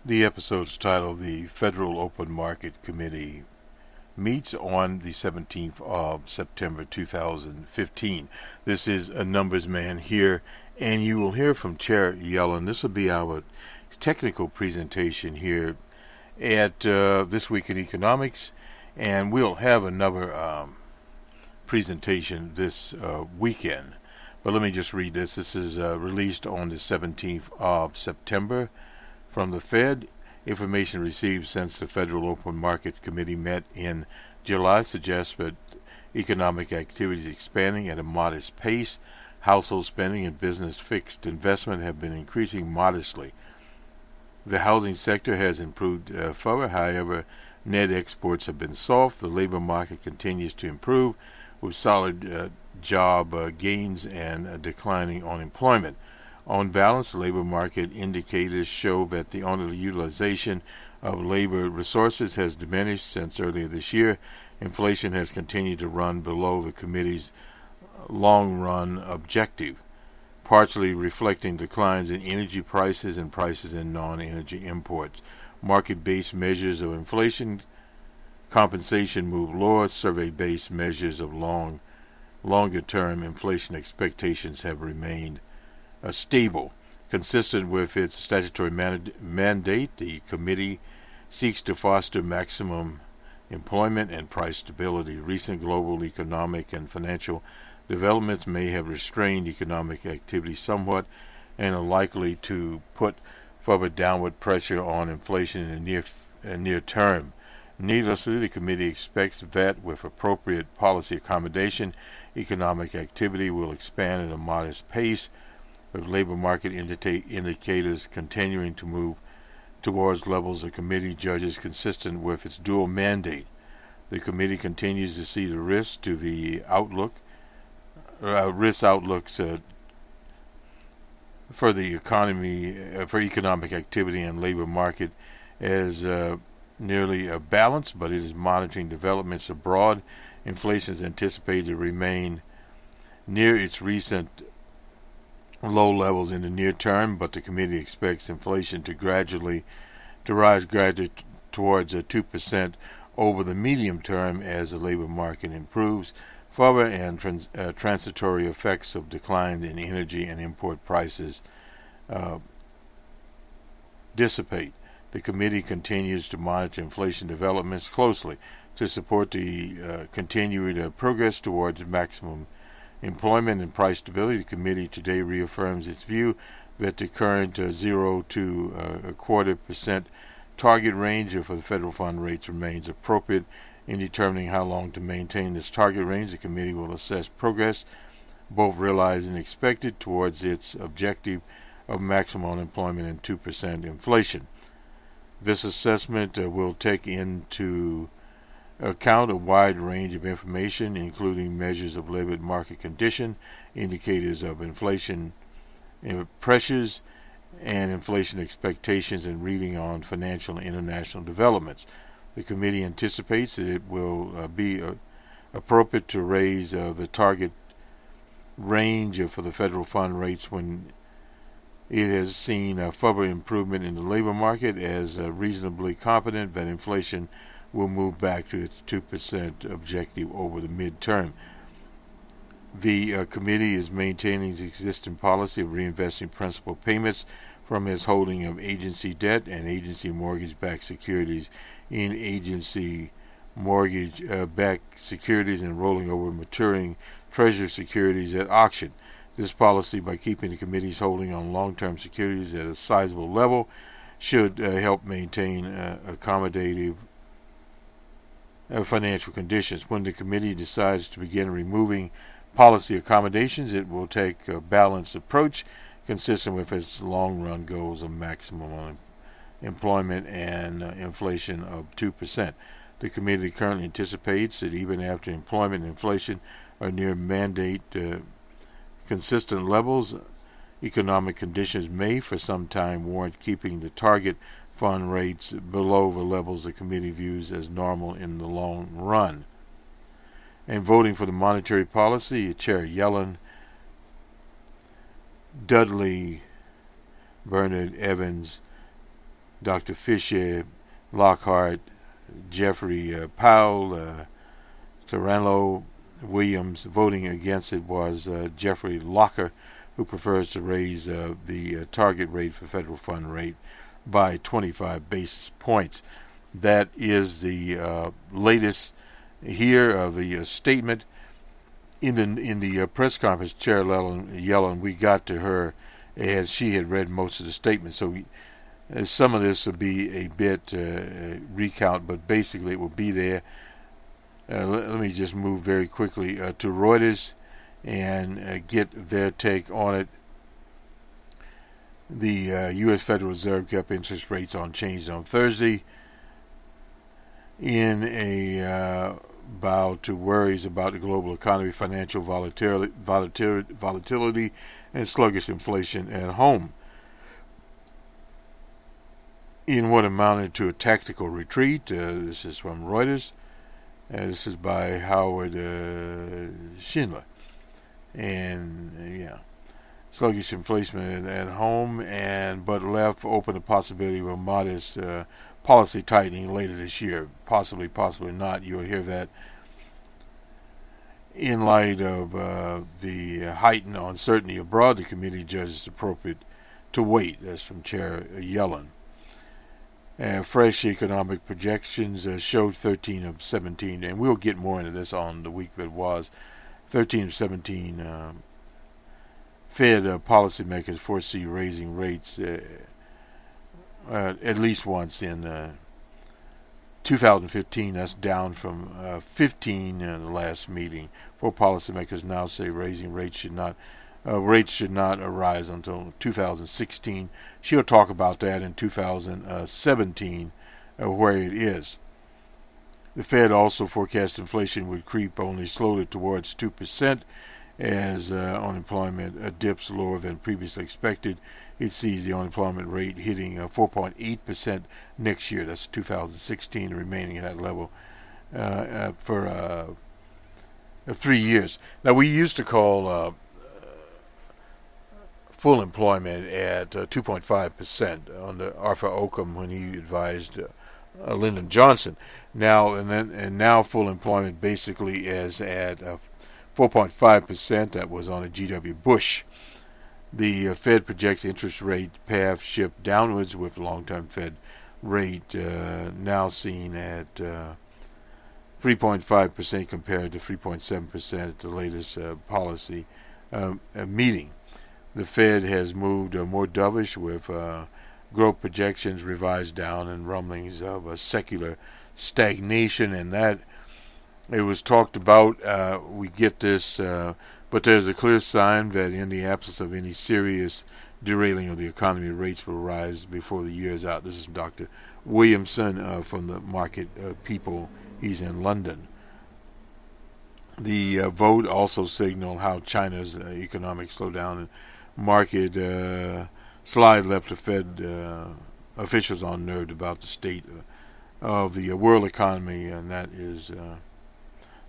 The episode's titled The Federal Open Market Committee meets on the 17th of September 2015. This is a numbers man here, and you will hear from Chair Yellen. This will be our technical presentation here at This Week in Economics, and we'll have another presentation this weekend. But let me just read this. This is released on the 17th of September from the Fed. Information received since the Federal Open Market Committee met in July suggests that economic activity is expanding at a modest pace. Household spending and business fixed investment have been increasing modestly. The housing sector has improved further. However, net exports have been soft. The labor market continues to improve with solid job gains and declining unemployment. On balance, labor market indicators show that the underutilization of labor resources has diminished since earlier this year. Inflation has continued to run below the committee's long-run objective, partially reflecting declines in energy prices and prices in non-energy imports. Market-based measures of inflation compensation move lower. Survey-based measures of longer-term inflation expectations have remained stable. Consistent with its statutory mandate, the committee seeks to foster maximum employment and price stability. Recent global economic and financial developments may have restrained economic activity somewhat and are likely to put further downward pressure on inflation in the near term. Needlessly, the committee expects that with appropriate policy accommodation, economic activity will expand at a modest pace, with labor market indicators continuing to move towards levels the committee judges consistent with its dual mandate. The committee continues to see the risk to the risk outlooks for the economy, for economic activity and labor market as nearly balanced, but it is monitoring developments abroad. Inflation is anticipated to remain near its recent low levels in the near term, but the committee expects inflation to rise gradually towards 2% over the medium term as the labor market improves further and transitory effects of decline in energy and import prices dissipate. The committee continues to monitor inflation developments closely to support the continued progress towards maximum employment and price stability. The committee today reaffirms its view that the current 0 to 0.25% target range for the federal fund rates remains appropriate. In determining how long to maintain this target range, the committee will assess progress, both realized and expected, towards its objective of maximum unemployment and 2% inflation. This assessment will take into account a wide range of information, including measures of labor market condition, indicators of inflation pressures, and inflation expectations, and reading on financial and international developments. The committee anticipates that it will be appropriate to raise the target range for the federal fund rates when it has seen a further improvement in the labor market, as reasonably confident that inflation will move back to its 2% objective over the midterm. The committee is maintaining its existing policy of reinvesting principal payments from its holding of agency debt and agency mortgage-backed securities in agency mortgage-backed securities and rolling over maturing treasury securities at auction. This policy, by keeping the committee's holding on long-term securities at a sizable level, should help maintain accommodative financial conditions. When the committee decides to begin removing policy accommodations, it will take a balanced approach consistent with its long-run goals of maximum employment and inflation of 2%. The committee currently anticipates that even after employment and inflation are near mandate consistent levels, economic conditions may for some time warrant keeping the target fund rates below the levels the committee views as normal in the long run. And voting for the monetary policy, Chair Yellen, Dudley, Bernard Evans, Dr. Fisher, Lockhart, Jeffrey Powell, Taranlo Williams. Voting against it was Jeffrey Locker, who prefers to raise the target rate for federal fund rate by 25 basis points. That is the latest here of the statement. In the press conference, Chair Yellen, we got to her as she had read most of the statement. So some of this will be a bit recount, but basically it will be there. Let me just move very quickly to Reuters and get their take on it. The U.S. Federal Reserve kept interest rates unchanged on Thursday in a bow to worries about the global economy, financial volatility, and sluggish inflation at home. In what amounted to a tactical retreat, this is from Reuters, this is by Howard Schindler, and sluggish inflation at home, but left open the possibility of a modest policy tightening later this year. Possibly not. You'll hear that in light of the heightened uncertainty abroad. The committee judges it appropriate to wait. That's from Chair Yellen. Fresh economic projections showed 13 of 17, and we'll get more into this on the week that was. 13 of 17 Fed policymakers foresee raising rates at least once in 2015. That's down from 15 in the last meeting. 4 policymakers now say raising rates should not arise until 2016. She'll talk about that in 2017, where it is. The Fed also forecast inflation would creep only slowly towards 2% as unemployment dips lower than previously expected. It sees the unemployment rate hitting 4.8% next year. That's 2016, remaining at that level for 3 years. Now, we used to call full employment at 2.5% under Arthur Occam when he advised Lyndon Johnson. Now full employment basically is at 4.5%. That was on a G.W. Bush. The Fed projects interest rate path shift downwards, with the long-term Fed rate now seen at 3.5% compared to 3.7% at the latest policy meeting. The Fed has moved more dovish, with growth projections revised down and rumblings of a secular stagnation, and that it was talked about. We get this, but there's a clear sign that in the absence of any serious derailing of the economy, rates will rise before the year is out. This is Dr. Williamson from the Market People. He's in London. The vote also signaled how China's economic slowdown and market slide left the Fed officials unnerved about the state of the world economy, and that is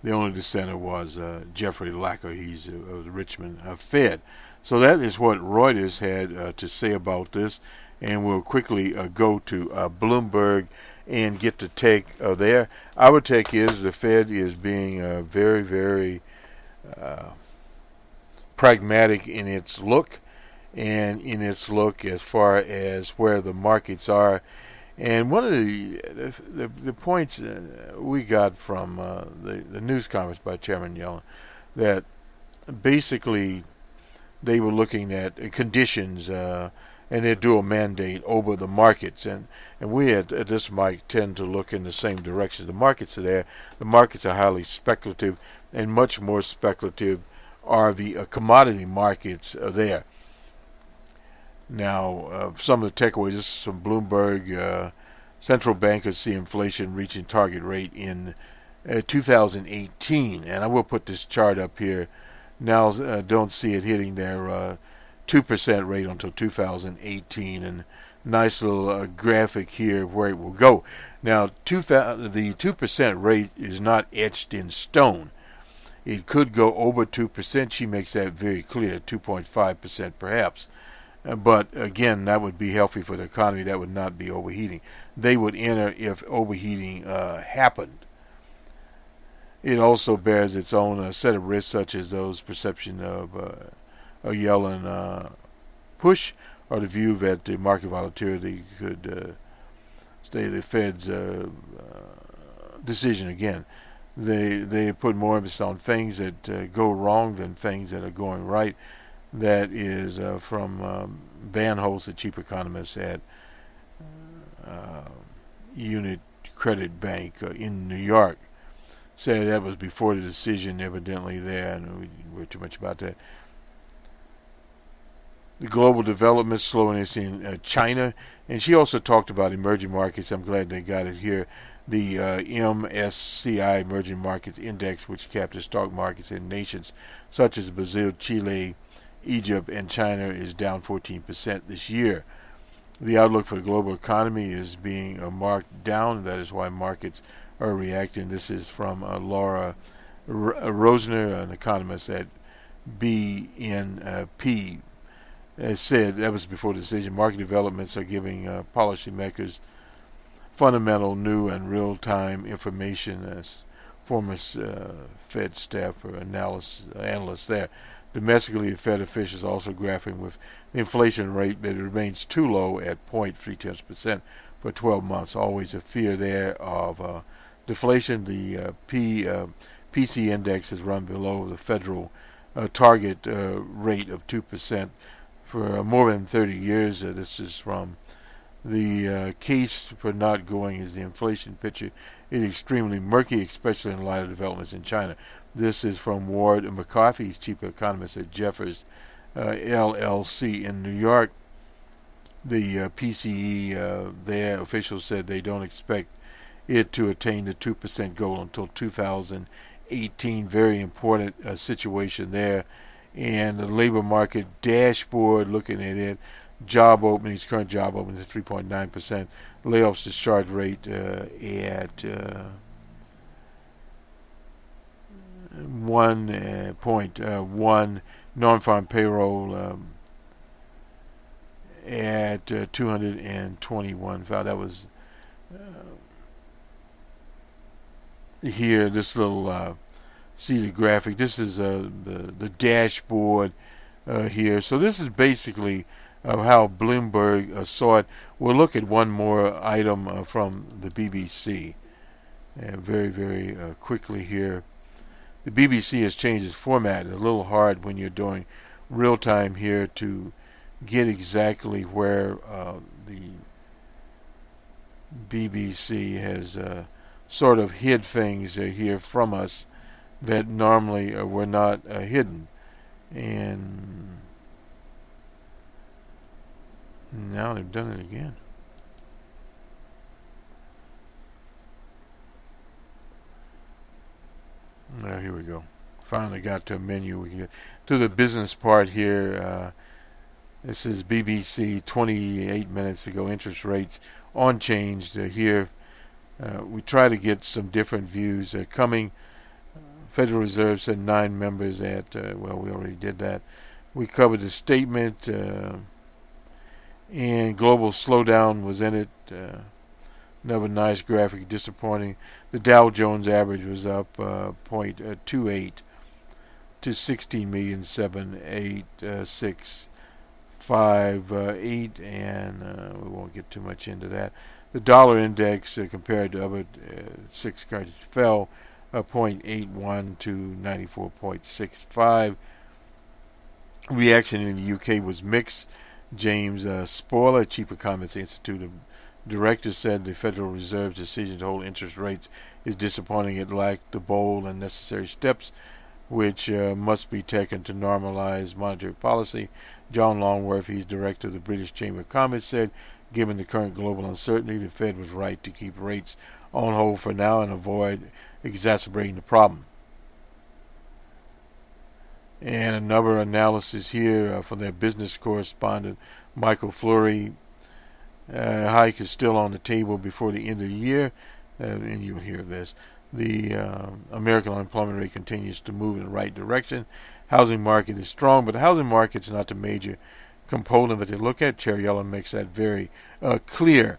the only dissenter was Jeffrey Locker. He's of the Richmond Fed. So that is what Reuters had to say about this, and we'll quickly go to Bloomberg and get the take there. Our take is the Fed is being very, very pragmatic in its look, and in its look as far as where the markets are. And one of the points we got from the news conference by Chairman Yellen, that basically they were looking at conditions and their dual mandate over the markets, and we at this mic tend to look in the same direction. The markets are there. The markets are highly speculative, and much more speculative are the commodity markets there. Now, some of the takeaways, this is from Bloomberg. Central bankers see inflation reaching target rate in 2018. And I will put this chart up here. Now, don't see it hitting their 2% rate until 2018. And nice little graphic here of where it will go. Now, the 2% rate is not etched in stone. It could go over 2%. She makes that very clear, 2.5% perhaps. But again, that would be healthy for the economy. That would not be overheating. They would enter if overheating happened. It also bears its own set of risks, such as those perception of a Yellen push, or the view that the market volatility could stay the Fed's decision again. They put more emphasis on things that go wrong than things that are going right. That is from Van Holst, the chief economist at Unit Credit Bank in New York. Said that was before the decision, evidently there, and we worry too much about that. The global development slowness in China, and she also talked about emerging markets. I'm glad they got it here. The MSCI Emerging Markets Index, which captures stock markets in nations such as Brazil, Chile, Egypt, and China, is down 14% this year. The outlook for the global economy is being marked down. That is why markets are reacting. This is from Laura Rosner, an economist at BNP. As said, that was before the decision. Market developments are giving policymakers fundamental, new, and real-time information. As former Fed staff or analysts there. Domestically, the Fed officials also grappling with the inflation rate that remains too low at 0.3% for 12 months. Always a fear there of deflation. The PC index has run below the federal target rate of 2% for more than 30 years. This is from the case for not going is the inflation picture is extremely murky, especially in light of developments in China. This is from Ward McCarthy, chief economist at Jeffers LLC in New York. The PCE, their officials said they don't expect it to attain the 2% goal until 2018. Very important situation there. And the labor market dashboard, looking at it, job openings, current job openings at 3.9%, layoffs discharge rate at 1.1, non-farm payroll at 221. That was here. This little see the graphic. This is the dashboard here. So this is basically how Bloomberg saw it. We'll look at one more item from the BBC very, very quickly here. The BBC has changed its format. It's a little hard when you're doing real time here to get exactly where the BBC has sort of hid things here from us that normally were not hidden. And now they've done it again. Now here we go. Finally got to a menu. We can get to the business part here. This is BBC 28 minutes ago. Interest rates unchanged here. We try to get some different views coming. Federal Reserve said 9 members at, well, we already did that. We covered the statement, and global slowdown was in it. Another nice graphic, disappointing. The Dow Jones average was up 0.28 to 16,786,558, and we won't get too much into that. The dollar index compared to other 6 currencies fell 0.81 to 94.65. Reaction in the UK was mixed. James Spoiler, chief economist Institute of Directors, said the Federal Reserve's decision to hold interest rates is disappointing. It lacked the bold and necessary steps which must be taken to normalize monetary policy. John Longworth, he's director of the British Chamber of Commerce, said, given the current global uncertainty, the Fed was right to keep rates on hold for now and avoid exacerbating the problem. And another analysis here from their business correspondent, Michael Fleury. Hike is still on the table before the end of the year, and you'll hear this. The American unemployment rate continues to move in the right direction. Housing market is strong, but the housing market is not the major component that they look at. Cherry Ellen makes that very clear.